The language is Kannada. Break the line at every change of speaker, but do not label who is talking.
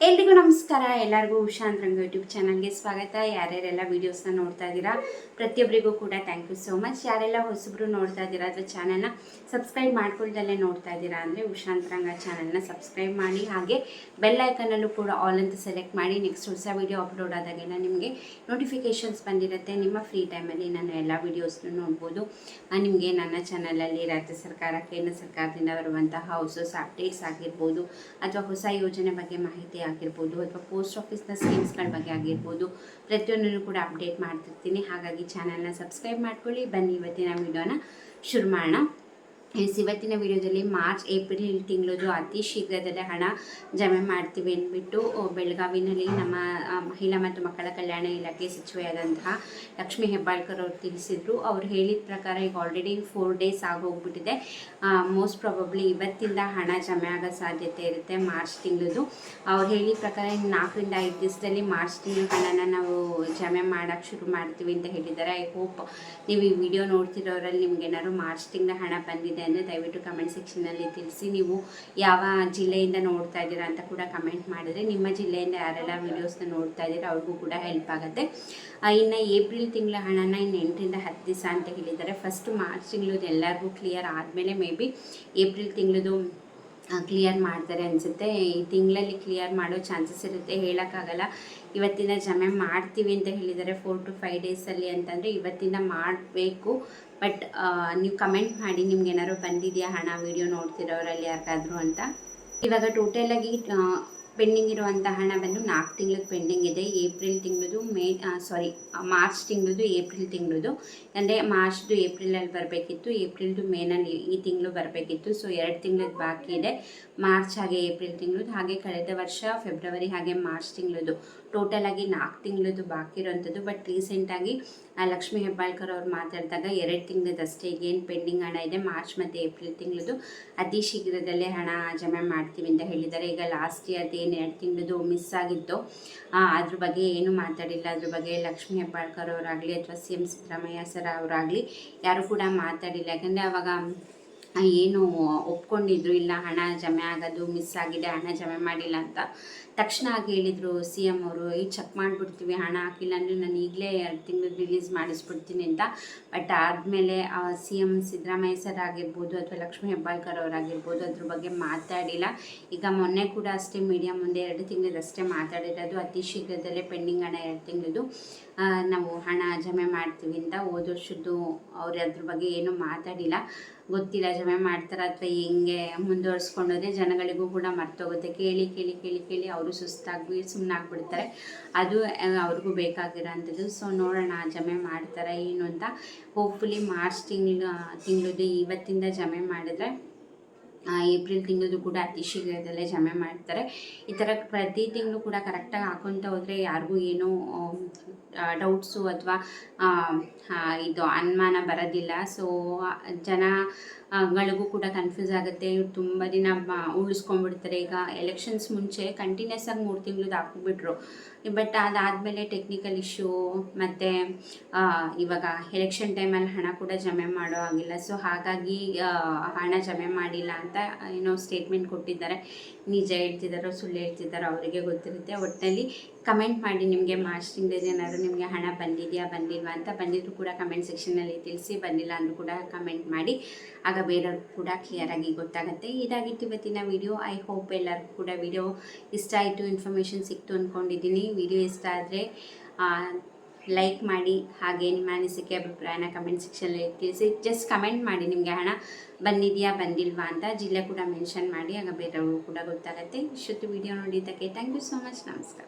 ಎಲ್ರಿಗೂ ನಮಸ್ಕಾರ. ಎಲ್ಲರಿಗೂ ಉಷಾ ಅಂತರಂಗ ಯೂಟ್ಯೂಬ್ ಚಾನಲ್ಗೆ ಸ್ವಾಗತ. ಯಾರ್ಯಾರೆಲ್ಲ ವೀಡಿಯೋಸ್ನ ನೋಡ್ತಾ ಇದ್ದೀರಾ ಪ್ರತಿಯೊಬ್ಬರಿಗೂ ಕೂಡ ಥ್ಯಾಂಕ್ ಯು ಸೋ ಮಚ್. ಯಾರೆಲ್ಲ ಹೊಸಬ್ರು ನೋಡ್ತಾ ಇದ್ದೀರಾ ಅಥವಾ ಚಾನಲ್ನ ಸಬ್ಸ್ಕ್ರೈಬ್ ಮಾಡ್ಕೊಳ್ದಲ್ಲೇ ನೋಡ್ತಾ ಇದ್ದೀರಾ ಅಂದರೆ ಉಷಾ ಅಂತರಂಗ ಚಾನಲ್ನ ಸಬ್ಸ್ಕ್ರೈಬ್ ಮಾಡಿ, ಹಾಗೆ ಬೆಲ್ ಐಕನಲ್ಲೂ ಕೂಡ ಆಲ್ ಅಂತ ಸೆಲೆಕ್ಟ್ ಮಾಡಿ. ನೆಕ್ಸ್ಟ್ ಹೊಸ ವೀಡಿಯೋ ಅಪ್ಲೋಡ್ ಆದಾಗೆಲ್ಲ ನಿಮಗೆ ನೋಟಿಫಿಕೇಷನ್ಸ್ ಬಂದಿರುತ್ತೆ. ನಿಮ್ಮ ಫ್ರೀ ಟೈಮಲ್ಲಿ ನನ್ನ ಎಲ್ಲ ವೀಡಿಯೋಸ್ನ ನೋಡ್ಬೋದು. ನಿಮಗೆ ನನ್ನ ಚಾನಲಲ್ಲಿ ರಾಜ್ಯ ಸರ್ಕಾರ, ಕೇಂದ್ರ ಸರ್ಕಾರದಿಂದ ಬರುವಂತಹ ಹೊಸ ಅಪ್ಡೇಟ್ಸ್ ಆಗಿರ್ಬೋದು, ಅಥವಾ ಹೊಸ ಯೋಜನೆ ಬಗ್ಗೆ ಮಾಹಿತಿ ಆಗಿರ್ಬೋದು, ಅಥವಾ ಪೋಸ್ಟ್ ಆಫೀಸ್ನ ಸ್ಕೀಮ್ಸ್ಗಳ ಬಗ್ಗೆ ಆಗಿರ್ಬೋದು, ಪ್ರತಿಯೊಂದನ್ನು ಕೂಡ ಅಪ್ಡೇಟ್ ಮಾಡ್ತಿರ್ತೀನಿ. ಹಾಗಾಗಿ ಚಾನಲ್ನ ಸಬ್ಸ್ಕ್ರೈಬ್ ಮಾಡ್ಕೊಳ್ಳಿ. ಬನ್ನಿ ಇವತ್ತಿನ ವಿಡಿಯೋನ ಶುರು ಮಾಡೋಣ. ಇವತ್ತಿನ ವಿಡಿಯೋದಲ್ಲಿ ಮಾರ್ಚ್ ಏಪ್ರಿಲ್ ತಿಂಗಳದು ಅತಿ ಶೀಘ್ರದಲ್ಲೇ ಹಣ ಜಮೆ ಮಾಡ್ತೀವಿ ಅಂದ್ಬಿಟ್ಟು ಬೆಳಗಾವಿನಲ್ಲಿ ನಮ್ಮ ಮಹಿಳಾ ಮತ್ತು ಮಕ್ಕಳ ಕಲ್ಯಾಣ ಇಲಾಖೆ ಸಚಿವೆಯಾದಂತಹ ಲಕ್ಷ್ಮೀ ಹೆಬ್ಬಾಳ್ಕರ್ ಅವರು ತಿಳಿಸಿದರು. ಅವ್ರು ಹೇಳಿದ ಪ್ರಕಾರ ಈಗ ಆಲ್ರೆಡಿ 4 ಡೇಸ್ ಆಗೋಗ್ಬಿಟ್ಟಿದೆ. ಮೋಸ್ಟ್ ಪ್ರಾಬಬ್ಲಿ ಇವತ್ತಿಂದ ಹಣ ಜಮೆ ಆಗೋ ಸಾಧ್ಯತೆ ಇರುತ್ತೆ ಮಾರ್ಚ್ ತಿಂಗಳದು. ಅವ್ರು ಹೇಳಿದ ಪ್ರಕಾರ 4 ರಿಂದ 5 ದಿವಸದಲ್ಲಿ ಮಾರ್ಚ್ ತಿಂಗಳ ಹಣನ ನಾವು ಜಮೆ ಮಾಡೋಕ್ಕೆ ಶುರು ಮಾಡ್ತೀವಿ ಅಂತ ಹೇಳಿದ್ದಾರೆ. ಐ ಹೋಪ್ ನೀವು ಈ ವಿಡಿಯೋ ನೋಡ್ತಿರೋರಲ್ಲಿ ನಿಮ್ಗೇನಾದ್ರು ಮಾರ್ಚ್ ತಿಂಗಳ ಹಣ ಬಂದಿದೆ ಅಂದರೆ ದಯವಿಟ್ಟು ಕಮೆಂಟ್ ಸೆಕ್ಷನಲ್ಲಿ ತಿಳಿಸಿ. ನೀವು ಯಾವ ಜಿಲ್ಲೆಯಿಂದ ನೋಡ್ತಾ ಇದ್ದೀರಾ ಅಂತ ಕೂಡ ಕಮೆಂಟ್ ಮಾಡಿದರೆ ನಿಮ್ಮ ಜಿಲ್ಲೆಯಿಂದ ಯಾರೆಲ್ಲ ವೀಡಿಯೋಸ್ನ ನೋಡ್ತಾ ಇದ್ದೀರಾ ಅವ್ರಿಗೂ ಕೂಡ ಹೆಲ್ಪ್ ಆಗುತ್ತೆ. ಇನ್ನು ಏಪ್ರಿಲ್ ತಿಂಗಳ ಹಣನ ಇನ್ನು 8 ರಿಂದ 10 ದಿವಸ ಅಂತ ಹೇಳಿದ್ದಾರೆ. ಫಸ್ಟ್ ಮಾರ್ಚ್ ತಿಂಗಳದ್ದು ಎಲ್ಲರಿಗೂ ಕ್ಲಿಯರ್ ಆದಮೇಲೆ ಮೇ ಬಿ ಏಪ್ರಿಲ್ ತಿಂಗಳದು ಕ್ಲಿಯರ್ ಮಾಡ್ತಾರೆ ಅನಿಸುತ್ತೆ. ಈ ತಿಂಗಳಲ್ಲಿ ಕ್ಲಿಯರ್ ಮಾಡೋ ಚಾನ್ಸಸ್ ಇರುತ್ತೆ, ಹೇಳೋಕ್ಕಾಗಲ್ಲ. ಇವತ್ತಿನ ಜಮೆ ಮಾಡ್ತೀವಿ ಅಂತ ಹೇಳಿದ್ದಾರೆ 4 to 5 ಡೇಸಲ್ಲಿ ಅಂತಂದರೆ ಇವತ್ತಿಂದ ಮಾಡಬೇಕು. ಬಟ್ ನೀವು ಕಮೆಂಟ್ ಮಾಡಿ ನಿಮ್ಗೆ ಏನಾದ್ರು ಬಂದಿದೆಯಾ ಹಣ ವೀಡಿಯೋ ನೋಡ್ತಿರೋರಲ್ಲಿ ಯಾರಿಗಾದ್ರು ಅಂತ. ಇವಾಗ ಟೋಟಲಾಗಿ ಪೆಂಡಿಂಗ್ ಇರುವಂಥ ಹಣ ಬಂದು 4 ತಿಂಗಳಿಗೆ ಪೆಂಡಿಂಗ್ ಇದೆ. ಏಪ್ರಿಲ್ ತಿಂಗಳದು ಮಾರ್ಚ್ ತಿಂಗಳದು ಏಪ್ರಿಲ್ ತಿಂಗಳದು, ಅಂದರೆ ಮಾರ್ಚ್ದು ಏಪ್ರಿಲಲ್ಲಿ ಬರಬೇಕಿತ್ತು, ಏಪ್ರಿಲ್ದು ಮೇನಲ್ಲಿ ಈ ತಿಂಗಳು ಬರಬೇಕಿತ್ತು. ಸೊ 2 ತಿಂಗಳದ್ದು ಬಾಕಿ ಇದೆ, ಮಾರ್ಚ್ ಹಾಗೆ ಏಪ್ರಿಲ್ ತಿಂಗಳದ್ದು. ಹಾಗೆ ಕಳೆದ ವರ್ಷ ಫೆಬ್ರವರಿ ಹಾಗೆ ಮಾರ್ಚ್ ತಿಂಗಳದ್ದು ಟೋಟಲಾಗಿ 4 ತಿಂಗಳದ್ದು ಬಾಕಿ ಇರೋವಂಥದ್ದು. ಬಟ್ ರೀಸೆಂಟಾಗಿ ಲಕ್ಷ್ಮೀ ಹೆಬ್ಬಾಳ್ಕರ್ ಅವ್ರು ಮಾತಾಡಿದಾಗ 2 ತಿಂಗಳದಷ್ಟೇ ಏನು ಪೆಂಡಿಂಗ್ ಹಣ ಇದೆ ಮಾರ್ಚ್ ಮತ್ತು ಏಪ್ರಿಲ್ ತಿಂಗಳದ್ದು ಅತಿ ಶೀಘ್ರದಲ್ಲೇ ಹಣ ಜಮೆ ಮಾಡ್ತೀವಿ ಅಂತ ಹೇಳಿದ್ದಾರೆ. ಈಗ ಲಾಸ್ಟ್ ಇಯರ್ದು ಏನು 2 ತಿಂಗಳದ್ದು ಮಿಸ್ ಆಗಿತ್ತು ಅದ್ರ ಬಗ್ಗೆ ಏನೂ ಮಾತಾಡಿಲ್ಲ. ಅದ್ರ ಬಗ್ಗೆ ಲಕ್ಷ್ಮೀ ಹೆಬ್ಬಾಳ್ಕರ್ ಅವರಾಗಲಿ ಅಥವಾ CM ಸಿದ್ದರಾಮಯ್ಯ ಸರ್ ಅವರಾಗಲಿ ಯಾರೂ ಕೂಡ ಮಾತಾಡಿಲ್ಲ. ಯಾಕಂದರೆ ಆವಾಗ ಏನು ಒಪ್ಕೊಂಡಿದ್ರು, ಇಲ್ಲ ಹಣ ಜಮೆ ಆಗೋದು ಮಿಸ್ ಆಗಿದೆ, ಹಣ ಜಮೆ ಮಾಡಿಲ್ಲ ಅಂತ ತಕ್ಷಣ ಆಗಿ ಹೇಳಿದರು CM ಅವರು. ಚೆಕ್ ಮಾಡಿಬಿಡ್ತೀವಿ, ಹಣ ಹಾಕಿಲ್ಲ ಅಂದರೆ ನಾನು ಈಗಲೇ 2 ತಿಂಗಳು ರಿಲೀಸ್ ಮಾಡಿಸ್ಬಿಡ್ತೀನಿ ಅಂತ. ಬಟ್ ಆದಮೇಲೆ CM ಸಿದ್ದರಾಮಯ್ಯ ಸರ್ ಆಗಿರ್ಬೋದು ಅಥವಾ ಲಕ್ಷ್ಮೀ ಹೆಬ್ಬಾಳ್ಕರ್ ಅವರಾಗಿರ್ಬೋದು ಅದ್ರ ಬಗ್ಗೆ ಮಾತಾಡಿಲ್ಲ. ಈಗ ಮೊನ್ನೆ ಕೂಡ ಅಷ್ಟೇ ಮೀಡಿಯಾ ಮುಂದೆ 2 ತಿಂಗಳದಷ್ಟೇ ಮಾತಾಡಿರೋದು. ಅತಿ ಶೀಘ್ರದಲ್ಲೇ ಪೆಂಡಿಂಗ್ ಹಣ 2 ತಿಂಗಳದು ನಾವು ಹಣ ಜಮೆ ಮಾಡ್ತೀವಿ ಅಂತ. ಹೋದ ವರ್ಷದ್ದು ಅವ್ರು ಅದ್ರ ಬಗ್ಗೆ ಏನೂ ಮಾತಾಡಿಲ್ಲ. ಗೊತ್ತಿಲ್ಲ ಜಮೆ ಮಾಡ್ತಾರೆ ಅಥವಾ ಹೆಂಗೆ ಮುಂದುವರ್ಸ್ಕೊಂಡೋದ್ರೆ ಜನಗಳಿಗೂ ಕೂಡ ಮರ್ತೋಗುತ್ತೆ. ಕೇಳಿ ಕೇಳಿ ಕೇಳಿ ಕೇಳಿ ಅವರು ಸುಸ್ತಾಗಿ ಸುಮ್ಮನಾಗ್ಬಿಡ್ತಾರೆ. ಅದು ಅವ್ರಿಗೂ ಬೇಕಾಗಿರೋ ಅಂಥದ್ದು. ಸೊ ನೋಡೋಣ ಜಮೆ ಮಾಡ್ತಾರೆ ಏನು ಅಂತ. ಹೋಪ್ಫುಲಿ ಮಾರ್ಚ್ ತಿಂಗಳದ್ದು ಇವತ್ತಿಂದ ಜಮೆ ಮಾಡಿದ್ರೆ ಏಪ್ರಿಲ್ ತಿಂಗಳದು ಕೂಡ ಅತಿ ಶೀಘ್ರದಲ್ಲೇ ಜಮೆ ಮಾಡ್ತಾರೆ. ಈ ಥರ ಪ್ರತಿ ತಿಂಗಳು ಕೂಡ ಕರೆಕ್ಟಾಗಿ ಹಾಕೊತ ಹೋದರೆ ಯಾರಿಗೂ ಏನೂ ಡೌಟ್ಸು ಅಥವಾ ಇದು ಅನುಮಾನ ಬರೋದಿಲ್ಲ. ಸೊ ಜನಗಳಿಗೂ ಕೂಡ ಕನ್ಫ್ಯೂಸ್ ಆಗುತ್ತೆ. ಇವ್ರು ತುಂಬ ದಿನ ಉಳಿಸ್ಕೊಂಡ್ಬಿಡ್ತಾರೆ. ಈಗ ಎಲೆಕ್ಷನ್ಸ್ ಮುಂಚೆ ಕಂಟಿನ್ಯೂಸ್ ಆಗಿ 3 ತಿಂಗಳದ್ದು ಹಾಕ್ಬಿಟ್ರು. ಬಟ್ ಅದಾದಮೇಲೆ ಟೆಕ್ನಿಕಲ್ ಇಶ್ಯೂ ಮತ್ತು ಇವಾಗ ಎಲೆಕ್ಷನ್ ಟೈಮಲ್ಲಿ ಹಣ ಕೂಡ ಜಮೆ ಮಾಡೋ ಆಗಿಲ್ಲ. ಸೊ ಹಾಗಾಗಿ ಹಣ ಜಮೆ ಮಾಡಿಲ್ಲ ಅಂತ ಏನೋ ಸ್ಟೇಟ್ಮೆಂಟ್ ಕೊಟ್ಟಿದ್ದಾರೆ. ನಿಜ ಹೇಳ್ತಿದ್ದಾರೋ ಸುಳ್ಳು ಹೇಳ್ತಿದ್ದಾರೋ ಅವರಿಗೆ ಗೊತ್ತಿರುತ್ತೆ. ಒಟ್ಟಿನಲ್ಲಿ ಕಮೆಂಟ್ ಮಾಡಿ ನಿಮಗೆ ಮಾರ್ಚ್ ತಿಂಗಳಲ್ಲಿ ಏನಾದರೂ ನಿಮಗೆ ಹಣ ಬಂದಿದೆಯಾ ಬಂದಿಲ್ವಾ ಅಂತ. ಬಂದಿದ್ರು ಕೂಡ ಕಮೆಂಟ್ ಸೆಕ್ಷನಲ್ಲಿ ತಿಳಿಸಿ, ಬಂದಿಲ್ಲ ಅಂದರೂ ಕೂಡ ಕಮೆಂಟ್ ಮಾಡಿ, ಆಗ ಬೇರೆಯವ್ರಿಗೂ ಕೂಡ ಕ್ಲಿಯರಾಗಿ ಗೊತ್ತಾಗುತ್ತೆ. ಇದಾಗಿತ್ತು ಇವತ್ತಿನ ವಿಡಿಯೋ. ಐ ಹೋಪ್ ಎಲ್ಲರಿಗೂ ಕೂಡ ವಿಡಿಯೋ ಇಷ್ಟ ಆಯಿತು, ಇನ್ಫಾರ್ಮೇಷನ್ ಸಿಕ್ತು ಅಂದ್ಕೊಂಡಿದ್ದೀನಿ. ವಿಡಿಯೋ ಇಷ್ಟ ಆದರೆ ಲೈಕ್ ಮಾಡಿ, ಹಾಗೆ ನಿಮ್ಮ ಅನಿಸಿಕೆ ಅಭಿಪ್ರಾಯನ ಕಮೆಂಟ್ ಸೆಕ್ಷನಲ್ಲಿ ತಿಳಿಸಿ. ಜಸ್ಟ್ ಕಮೆಂಟ್ ಮಾಡಿ ನಿಮಗೆ ಹಣ ಬಂದಿದೆಯಾ ಬಂದಿಲ್ವಾ ಅಂತ, ಜಿಲ್ಲೆ ಕೂಡ ಮೆನ್ಷನ್ ಮಾಡಿ, ಆಗ ಬೇರೆಯವ್ರಿಗೂ ಕೂಡ ಗೊತ್ತಾಗುತ್ತೆ. ಇಷ್ಟೊತ್ತು ವಿಡಿಯೋ ನೋಡಿದ್ದಕ್ಕೆ ಥ್ಯಾಂಕ್ ಯು ಸೋ ಮಚ್. ನಮಸ್ಕಾರ.